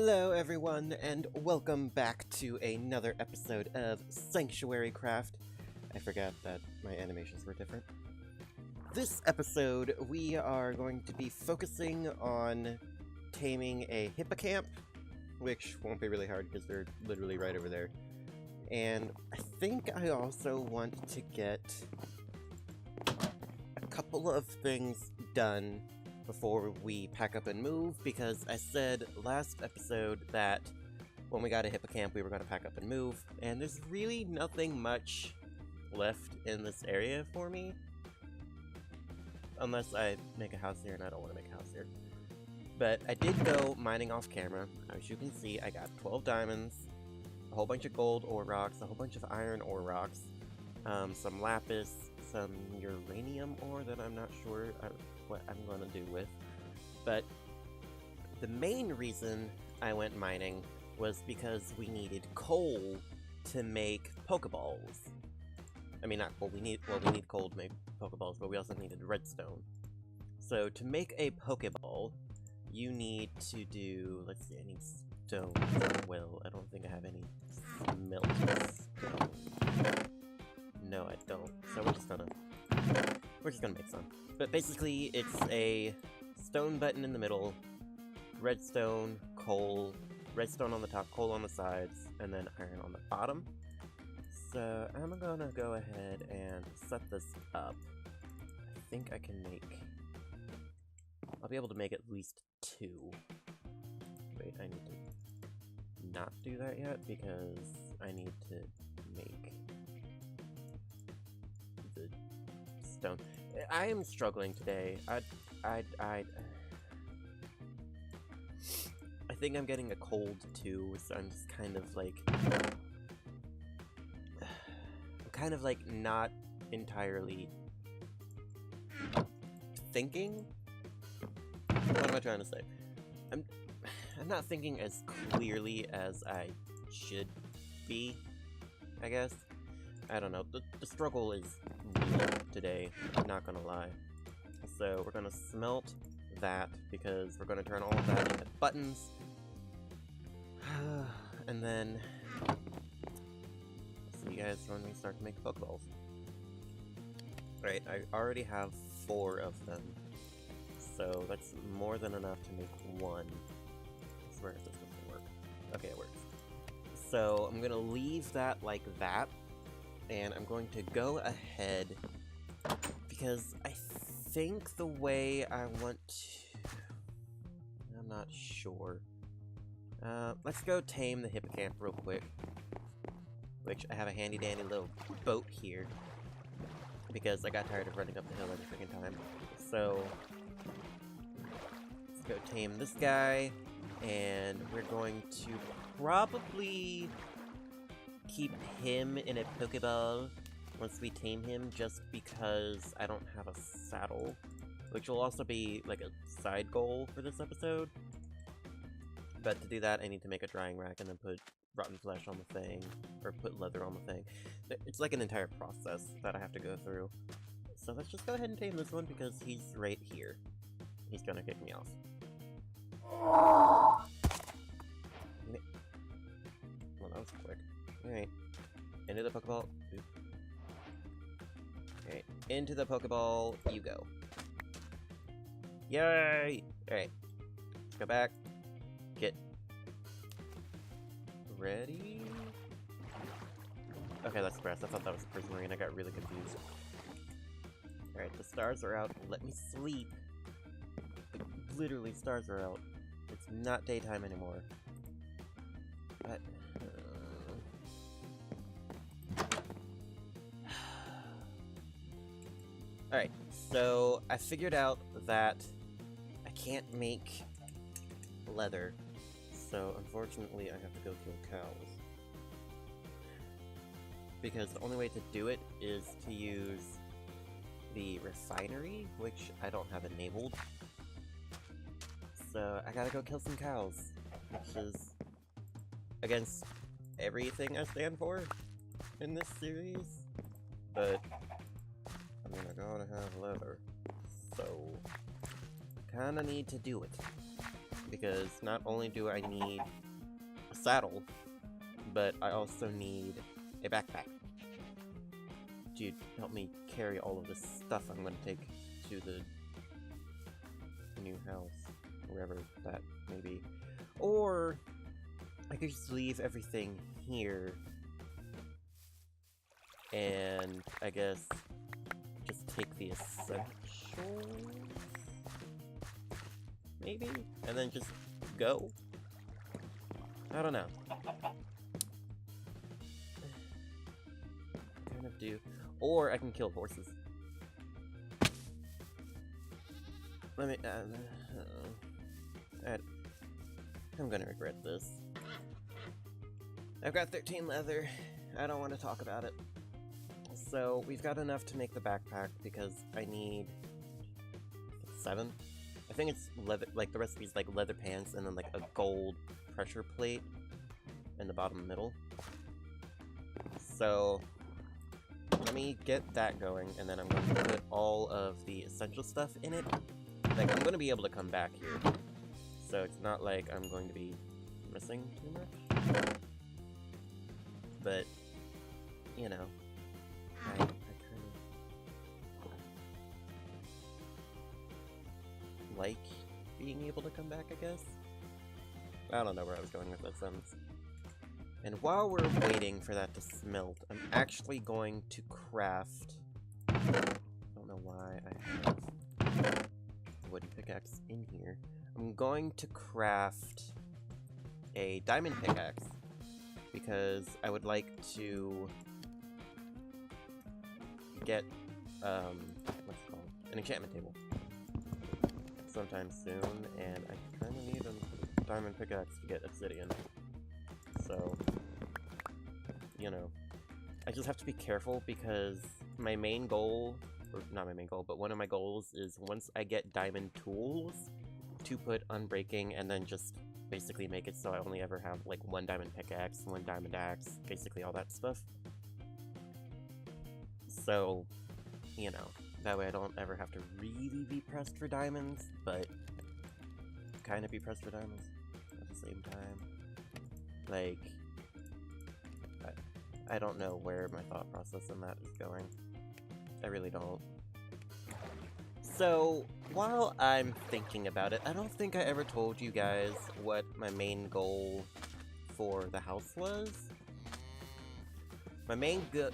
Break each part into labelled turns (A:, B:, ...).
A: Hello everyone, and welcome back to another episode of SanctuaryCraft. I forgot that my animations were different. This episode, we are going to be focusing on taming a hippocamp, which won't be really hard because they're literally right over there. And I think I also want to get a couple of things done before we pack up and move, because I said last episode that when we got a hippocamp we were going to pack up and move, and there's really nothing much left in this area for me. Unless I make a house here, and I don't want to make a house here. But I did go mining off camera. As you can see, I got 12 diamonds, a whole bunch of gold ore rocks, a whole bunch of iron ore rocks, some lapis, some uranium ore that I'm not sure what I'm going to do with. But the main reason I went mining was because we needed coal to make Pokeballs. I mean, not coal, we need coal to make Pokeballs, but we also needed redstone. So to make a Pokeball, you need to do, let's see, I need stone as well. I don't think I have any smelt stone. No, I don't. So we're just gonna make some. But basically, it's a stone button in the middle, redstone, coal, redstone on the top, coal on the sides, and then iron on the bottom. So I'm gonna go ahead and set this up. I think I can make... I'll be able to make at least 2. Wait, I need to not do that yet, because I need to make the stone. I am struggling today. I think I'm getting a cold too, so I'm just kind of like... I'm kind of like not entirely thinking? What am I trying to say? I'm not thinking as clearly as I should be, I guess. I don't know. The struggle is real today, I'm not gonna lie. So we're gonna smelt that, because we're gonna turn all of that into buttons. And then see you guys when we start to make Pokeballs. Alright, I already have 4 of them. So that's more than enough to make 1. I swear this doesn't work. Okay, it works. So I'm gonna leave that like that. And I'm going to go ahead, because I think the way I want to... I'm not sure. Let's go tame the hippocamp real quick. Which, I have a handy-dandy little boat here, because I got tired of running up the hill every freaking time. So, let's go tame this guy, and we're going to probably keep him in a Pokeball once we tame him, just because I don't have a saddle, which will also be like a side goal for this episode. But to do that, I need to make a drying rack and then put rotten flesh on the thing, or put leather on the thing. It's like an entire process that I have to go through. So let's just go ahead and tame this one, because he's right here. He's gonna kick me off. Well, that was quick. Alright, into the Pokeball. Alright, into the Pokeball you go. Yay! Alright, let's go back. Get ready. Okay, that's grass. I thought that was a Prismarine. I got really confused. Alright, the stars are out. Let me sleep. Like, literally, stars are out. It's not daytime anymore. But... Alright, so I figured out that I can't make leather, so unfortunately I have to go kill cows. Because the only way to do it is to use the refinery, which I don't have enabled. So I gotta go kill some cows, which is against everything I stand for in this series. But I mean, I gotta have leather, so kinda need to do it. because not only do I need a saddle, but I also need a backpack to help me carry all of this stuff I'm going to take to the new house, wherever that may be. Or I could just leave everything here and I guess just take the essentials, maybe, and then just go. I don't know. Kind of do. Or I can kill horses. Let me. I'm gonna regret this. I've got 13 leather. I don't want to talk about it. So we've got enough to make the backpack because I need 7. I think it's leather. Like the recipe's like leather pants and then like a gold pressure plate in the bottom middle. So let me get that going, and then I'm going to put all of the essential stuff in it. Like, I'm going to be able to come back here, so it's not like I'm going to be missing too much. But, you know, I kind of like being able to come back, I guess. I don't know where I was going with that sentence. And while we're waiting for that to smelt, I'm actually going to craft... I don't know why I have a wooden pickaxe in here. I'm going to craft a diamond pickaxe because I would like to get, what's it called? An enchantment table sometime soon, and I kind of need a diamond pickaxe to get obsidian. So, you know, I just have to be careful because my main goal, or not my main goal, but one of my goals is once I get diamond tools to put unbreaking and then just basically make it so I only ever have like 1 diamond pickaxe, 1 diamond axe, basically all that stuff. So, you know, that way I don't ever have to really be pressed for diamonds, but kind of be pressed for diamonds at the same time. Like, I don't know where my thought process in that is going. I really don't. So, while I'm thinking about it, I don't think I ever told you guys what my main goal for the house was. My main I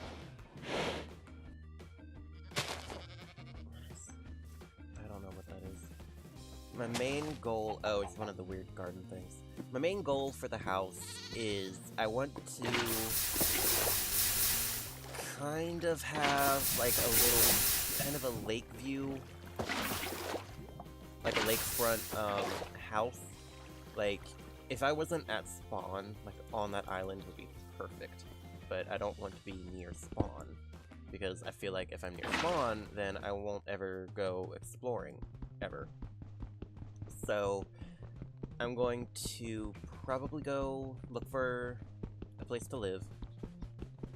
A: don't know what that is. My main goal... Oh, it's one of the weird garden things. My main goal for the house is I want to kind of have like a little, kind of a lake view, like a lakefront house. Like, if I wasn't at spawn, like on that island would be perfect, but I don't want to be near spawn, because I feel like if I'm near spawn, then I won't ever go exploring, ever. So I'm going to probably go look for a place to live,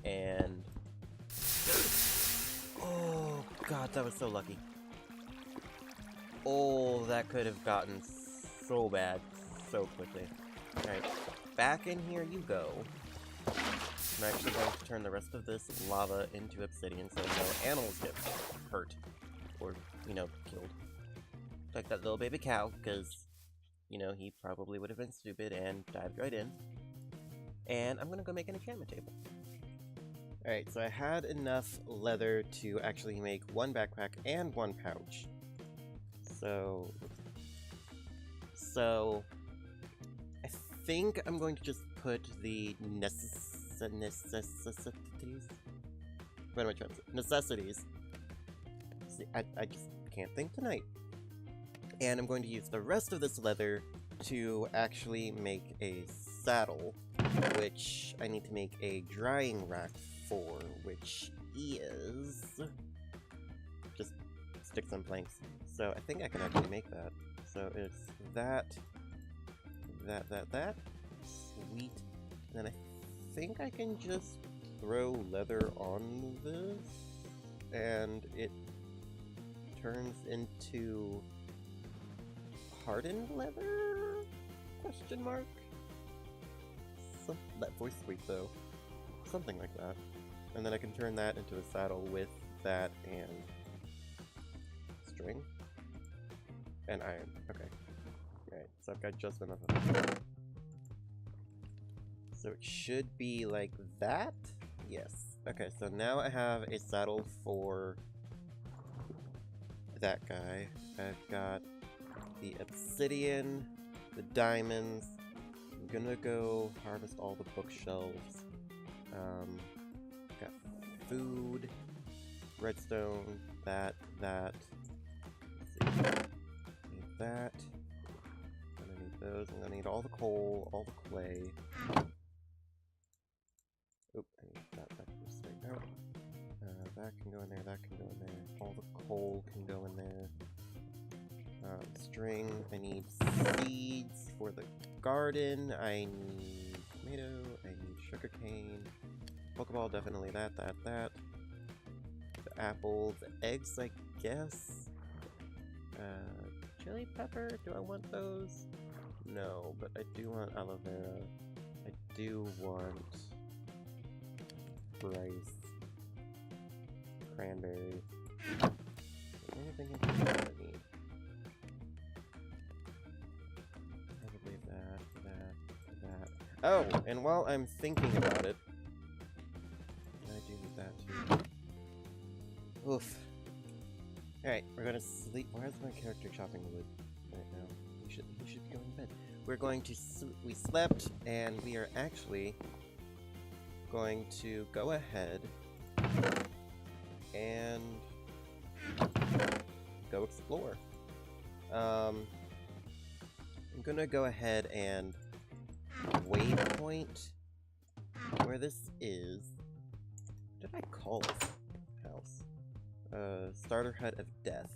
A: and... Oh god, that was so lucky. Oh, that could have gotten so bad so quickly. Alright, back in here you go. I'm actually going to turn the rest of this lava into obsidian so no animals get hurt, or, you know, killed. Like that little baby cow, because... you know, he probably would have been stupid and dived right in. And I'm gonna go make an enchantment table. Alright, so I had enough leather to actually make 1 backpack and 1 pouch. So I think I'm going to just put the necessities. What am I trying to say? Necessities. See, I just can't think tonight. And I'm going to use the rest of this leather to actually make a saddle, which I need to make a drying rack for, which is... just stick some planks. So I think I can actually make that. So it's that, sweet. And then I think I can just throw leather on this, and it turns into hardened leather? Question mark? That voice sweep though. Something like that. And then I can turn that into a saddle with that and string. And iron. Okay. Alright, so I've got just enough of it. So it should be like that? Yes. Okay, so now I have a saddle for that guy. I've got the obsidian, the diamonds. I'm gonna go harvest all the bookshelves. Got food, redstone, that. Let's see. Need that. I'm gonna need those. I'm gonna need all the coal, all the clay. Oop, I need that this way out. That can go in there, that can go in there. All the coal can go in there. String, I need seeds for the garden. I need tomato, I need sugarcane. Pokeball, definitely that. The apple, the eggs, I guess. Chili pepper, do I want those? No, but I do want aloe vera. I do want rice, cranberries. Anything in here that I need? Probably that. Oh, and while I'm thinking about it, I do need that too. Oof. Alright, we're gonna sleep. Why is my character chopping wood right now? He should be going to bed. We're going to we slept, and we are actually going to go ahead and go explore. I'm gonna go ahead and waypoint where this is. What did I call this house? Starter Hut of Death.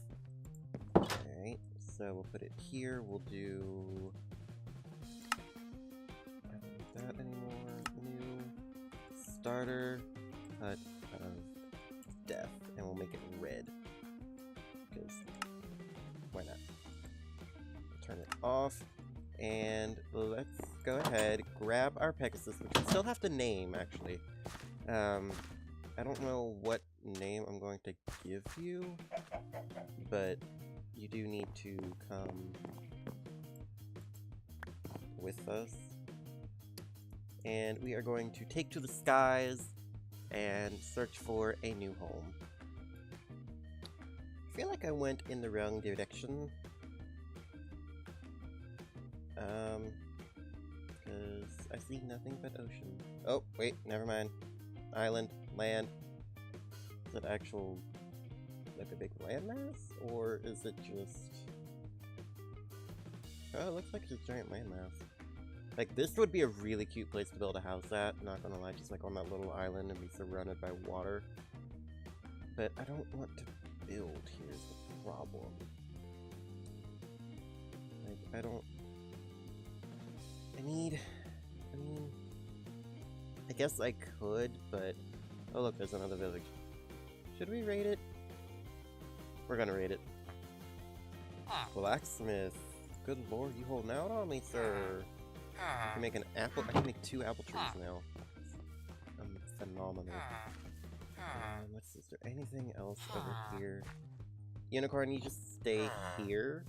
A: Alright, so we'll put it here. We'll do... I don't need that anymore. New Starter Hut of Death. And we'll make it red. Because, why not? Turn it off. And let's go ahead, grab our Pegasus, which we still have to name, actually. I don't know what name I'm going to give you, but you do need to come with us. And we are going to take to the skies and search for a new home. I feel like I went in the wrong direction. Because I see nothing but ocean. Oh, wait, never mind. Island, land. Is it actual, like a big landmass? Or is it just... Oh, it looks like it's a giant landmass. Like, this would be a really cute place to build a house at, not gonna lie, just like on that little island and be surrounded by water. But I don't want to build, here's the problem. Like, I don't... I mean, I guess I could, but... Oh look, there's another village. Should we raid it? We're gonna raid it. Blacksmith. Good lord, you holding out on me, sir. I can make an apple. I can make 2 apple trees now. Phenomenal. Is there anything else over here? Unicorn, you just stay here.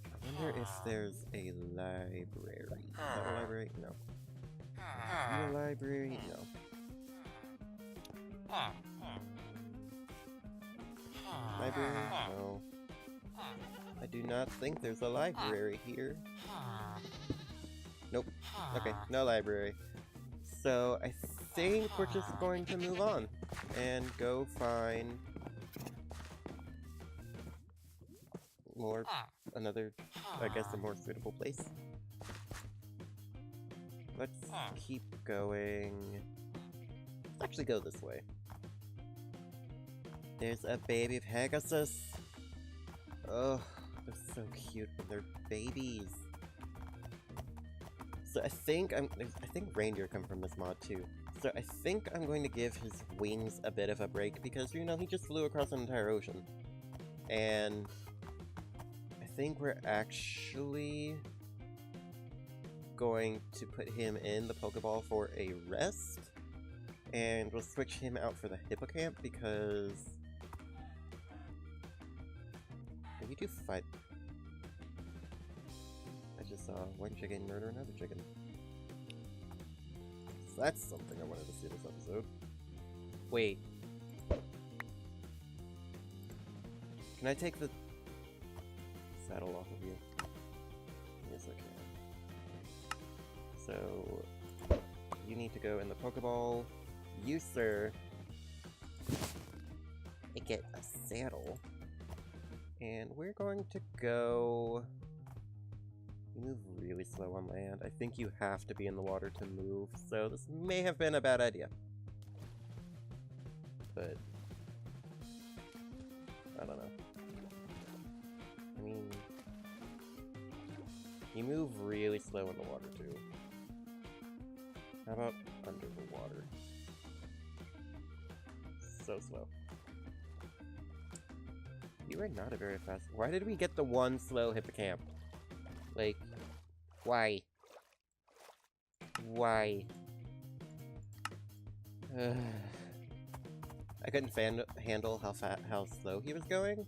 A: I wonder if there's a library. Is that a library? No. Is there a library? No. Library? No. I do not think there's a library here. Nope. Okay, no library. So I think we're just going to move on and go find more, another, I guess, a more suitable place. Let's keep going. Let's actually go this way. There's a baby Pegasus. Oh, they're so cute when they're babies. So I think reindeer come from this mod too. So I think I'm going to give his wings a bit of a break because, you know, he just flew across an entire ocean. And I think we're actually going to put him in the Pokeball for a rest, and we'll switch him out for the Hippocamp because we do fight. I just saw one chicken murder another chicken. So that's something I wanted to see this episode. Wait. Can I take the saddle off of you? Yes, I can. So, you need to go in the Pokeball. You, sir, get a saddle. And we're going to go... You move really slow on land. I think you have to be in the water to move, so this may have been a bad idea. But... I don't know. I mean... You move really slow in the water, too. How about under the water? So slow. You are not a very fast... Why did we get the one slow Hippocamp? Like, why? Why? I couldn't handle how slow he was going,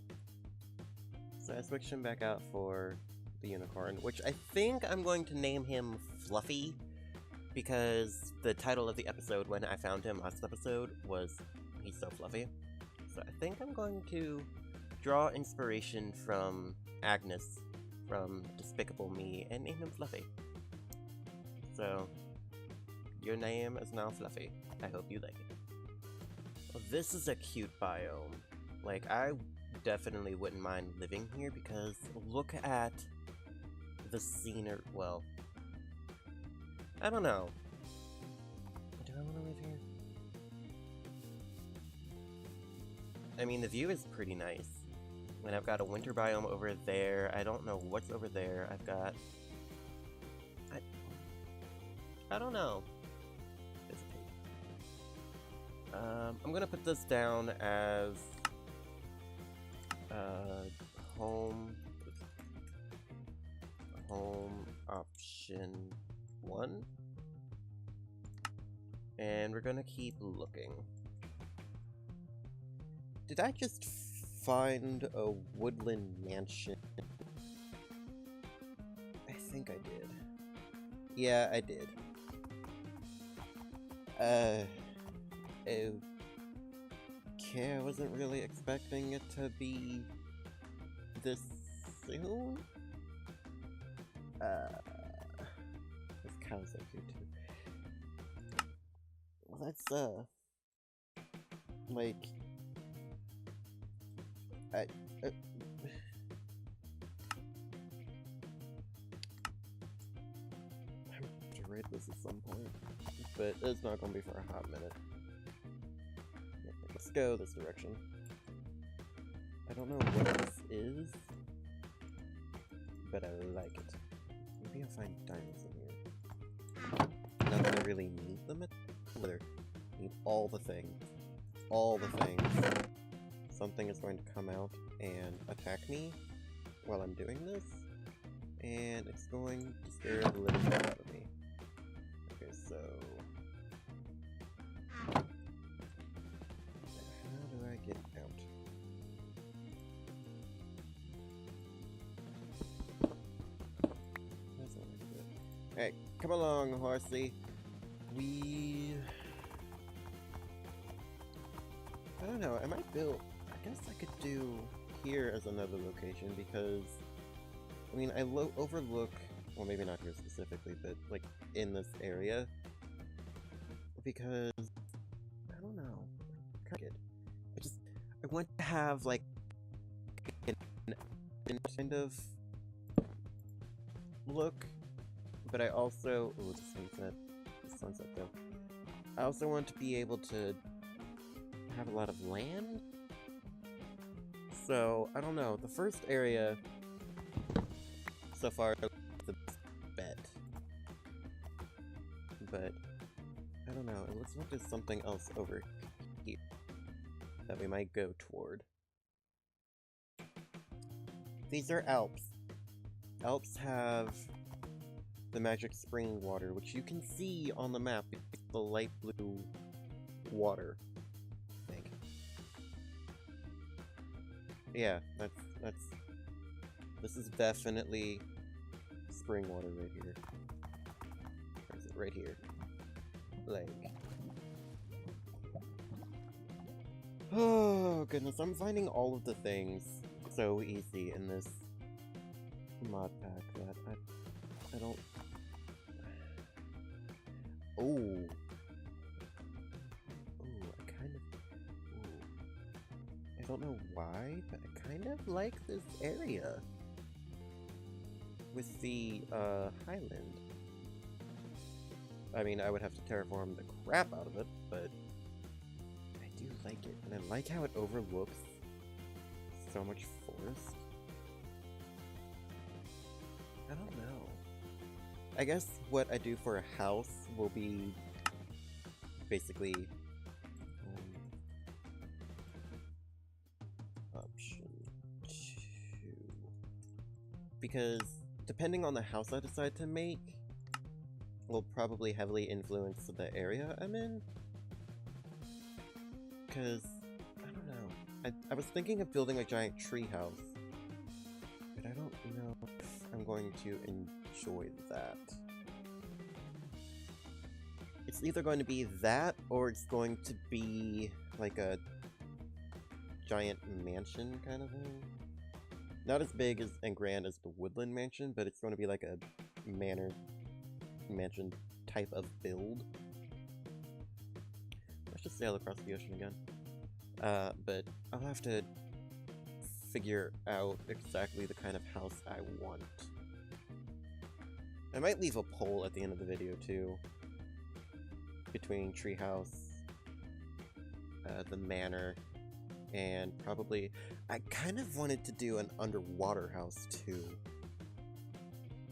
A: so I switched him back out for the unicorn, which I think I'm going to name him Fluffy, because the title of the episode when I found him last episode was He's So Fluffy. So I think I'm going to draw inspiration from Agnes from Despicable Me and name him Fluffy. So, your name is now Fluffy. I hope you like it. Well, this is a cute biome. Like, I definitely wouldn't mind living here because look at the scenery. Well, I don't know. Do I want to live here? I mean, the view is pretty nice. And I've got a winter biome over there. I don't know what's over there. I've got... I don't know. I'm gonna put this down as... home option 1. And we're gonna keep looking. Did I just find a woodland mansion? I think I did. Yeah, I did. Okay, I wasn't really expecting it to be this soon. This cow's up here too. Well, that's, like... I'm to read this at some point, but it's not gonna be for a hot minute. Yeah, let's go this direction. I don't know what this is, but I like it. Maybe I'll find diamonds in here. Not that I really need them at all. I need all the things. All the things. Something is going to come out and attack me while I'm doing this, and it's going to scare the living hell out of me. Okay, so... how do I get out? That's not like good. Alright, come along, horsey. I don't know, I might build... I guess I could do here as another location because, I mean, I overlook, well maybe not here specifically, but like in this area, because, I don't know, I want to have like an kind of look, but I also, oh, the sunset though, I also want to be able to have a lot of land. So, I don't know, the first area so far is the best bet. But, I don't know, it looks like there's something else over here that we might go toward. These are Alps. Alps have the magic spring water, which you can see on the map. It's the light blue water, I think. Yeah, this is definitely spring water right here. Or is it right here? Like... Oh goodness, I'm finding all of the things so easy in this mod pack that I don't... Oh! I don't know why, but I kind of like this area with the highland. I mean, I would have to terraform the crap out of it, but I do like it, and I like how it overlooks so much forest. I don't know. I guess what I do for a house will be basically option 2. Because depending on the house I decide to make, will probably heavily influence the area I'm in. Because, I don't know. I was thinking of building a giant tree house, but I don't know if I'm going to enjoy that. It's either going to be that, or it's going to be like a giant mansion kind of thing. Not as big as and grand as the Woodland Mansion, but it's going to be like a mansion type of build. Let's just sail across the ocean again. But I'll have to figure out exactly the kind of house I want. I might leave a poll at the end of the video too, between treehouse, the manor, and probably I kind of wanted to do an underwater house too.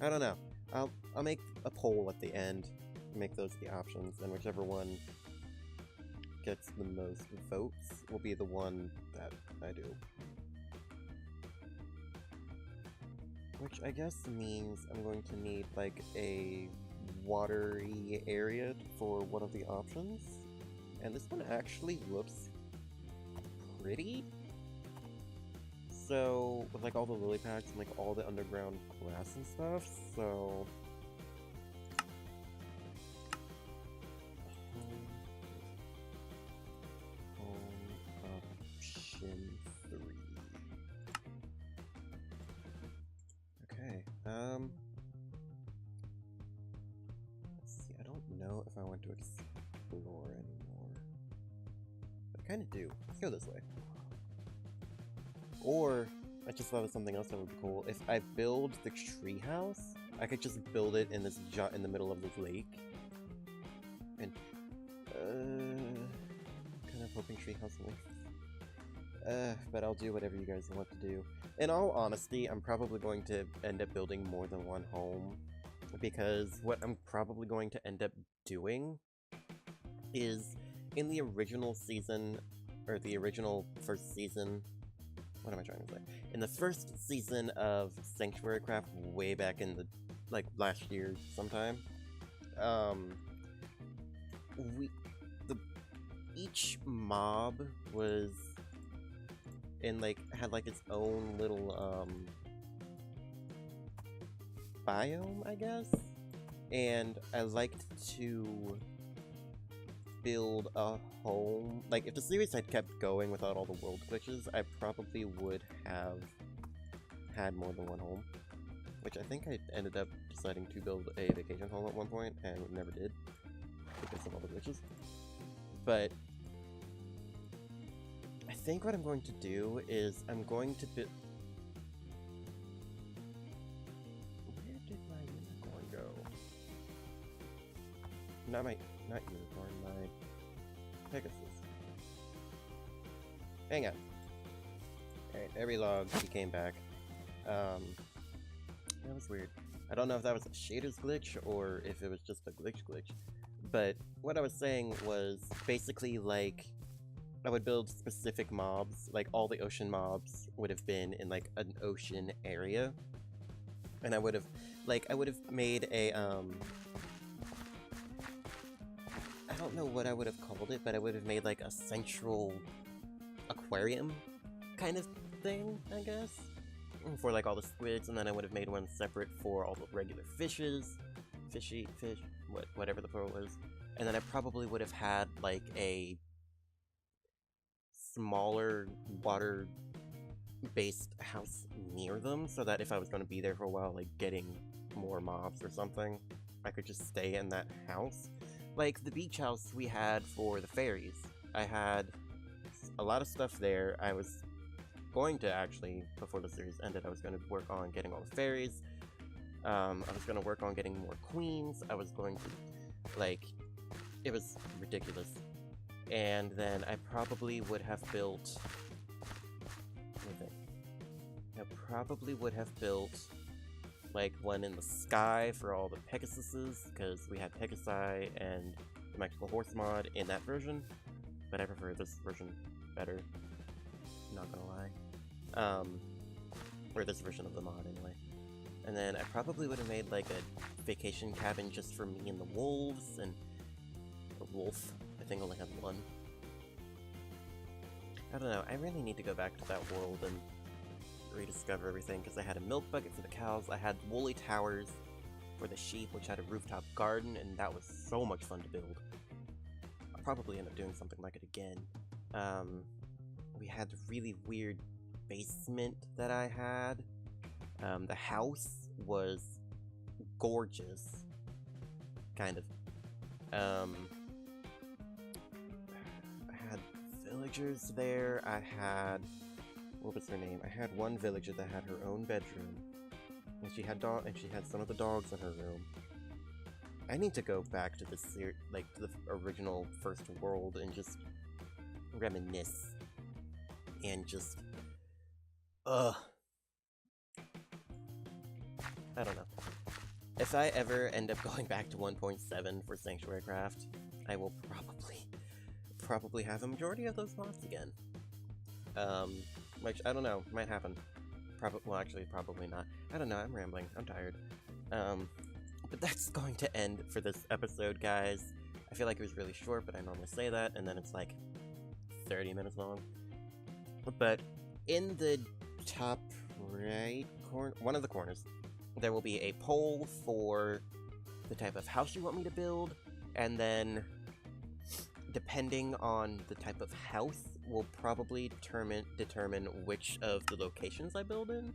A: I don't know. I'll make a poll at the end, make those the options, and whichever one gets the most votes will be the one that I do. Which I guess means I'm going to need like a watery area for one of the options. And this one actually looks pretty. So, with like all the lily pads and like all the underground grass and stuff, so... Option 3. Okay, let's see, I don't know if I want to explore anymore. But I kinda do. Let's go this way. Or, I just thought of something else that would be cool. If I build the treehouse, I could just build it in this in the middle of this lake. And, kind of hoping treehouse lake. But I'll do whatever you guys want to do. In all honesty, I'm probably going to end up building more than one home. Because what I'm probably going to end up doing is, in the original season, or the original first season, what am I trying to say? In the first season of SanctuaryCraft, way back in the, like, last year sometime, each mob was in, like, had, like, its own little, biome, I guess? And I liked to build a home. Like, if the series had kept going without all the world glitches, I probably would have had more than one home. Which I think I ended up deciding to build a vacation home at one point, and never did, because of all the glitches. But I think what I'm going to do is I'm going to build... Where did my unicorn go? Not unicorn, my Pegasus. Hang on. Alright, there we logged. He came back. That was weird. I don't know if that was a shader's glitch or if it was just a glitch. But what I was saying was basically like I would build specific mobs, like all the ocean mobs would have been in like an ocean area. And I would have, like, made a, I don't know what I would have called it, but I would have made, like, a central aquarium kind of thing, I guess, for, like, all the squids, and then I would have made one separate for all the regular fishes, whatever the plural is, and then I probably would have had, like, a smaller water-based house near them, so that if I was going to be there for a while, like, getting more mobs or something, I could just stay in that house. Like, the beach house we had for the fairies. I had a lot of stuff there. I was going to actually, before the series ended, I was going to work on getting all the fairies. I was going to work on getting more queens. I was going to, like, it was ridiculous. And then I probably would have built, like, one in the sky for all the Pegasuses, because we had Pegasi and the Magical Horse mod in that version, but I prefer this version better, not gonna lie. Or this version of the mod, anyway. And then I probably would have made, like, a vacation cabin just for me and the wolves, and the wolf, I think, only had one. I don't know, I really need to go back to that world and rediscover everything, because I had a milk bucket for the cows, I had woolly towers for the sheep, which had a rooftop garden, and that was so much fun to build. I'll probably end up doing something like it again. We had the really weird basement that I had. The house was gorgeous, kind of. I had villagers there. I had, what was her name? I had one villager that had her own bedroom, and she had some of the dogs in her room. I need to go back to the original first world and just reminisce and just I don't know. If I ever end up going back to 1.7 for SanctuaryCraft, I will probably have a majority of those mods again. Which, I don't know, might happen. Well, actually, probably not. I don't know, I'm rambling, I'm tired. But that's going to end for this episode, guys. I feel like it was really short, but I normally say that, and then it's like 30 minutes long. But in the top right corner, one of the corners, there will be a poll for the type of house you want me to build, and then depending on the type of house will probably determine which of the locations I build in.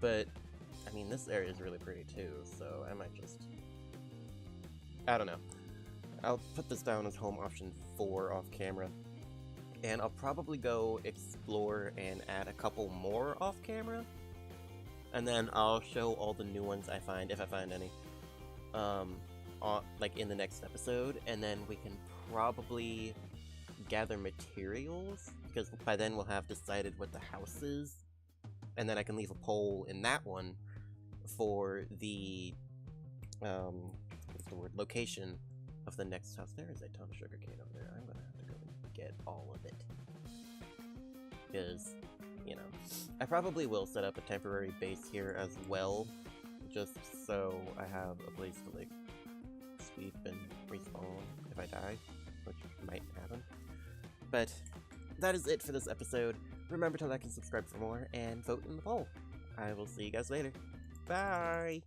A: But I mean, this area is really pretty too, so I might just, I don't know. I'll put this down as home option 4 off camera, and I'll probably go explore and add a couple more off camera, and then I'll show all the new ones I find, if I find any, like in the next episode, and then we can probably gather materials, because by then we'll have decided what the house is, and then I can leave a poll in that one for the, what's the word, location of the next house. There is a ton of sugarcane over there. I'm gonna have to go and get all of it, because, you know, I probably will set up a temporary base here as well, just so I have a place to, like, sleep and respawn if I die, which might happen. But that is it for this episode. Remember to like and subscribe for more, and vote in the poll. I will see you guys later. Bye!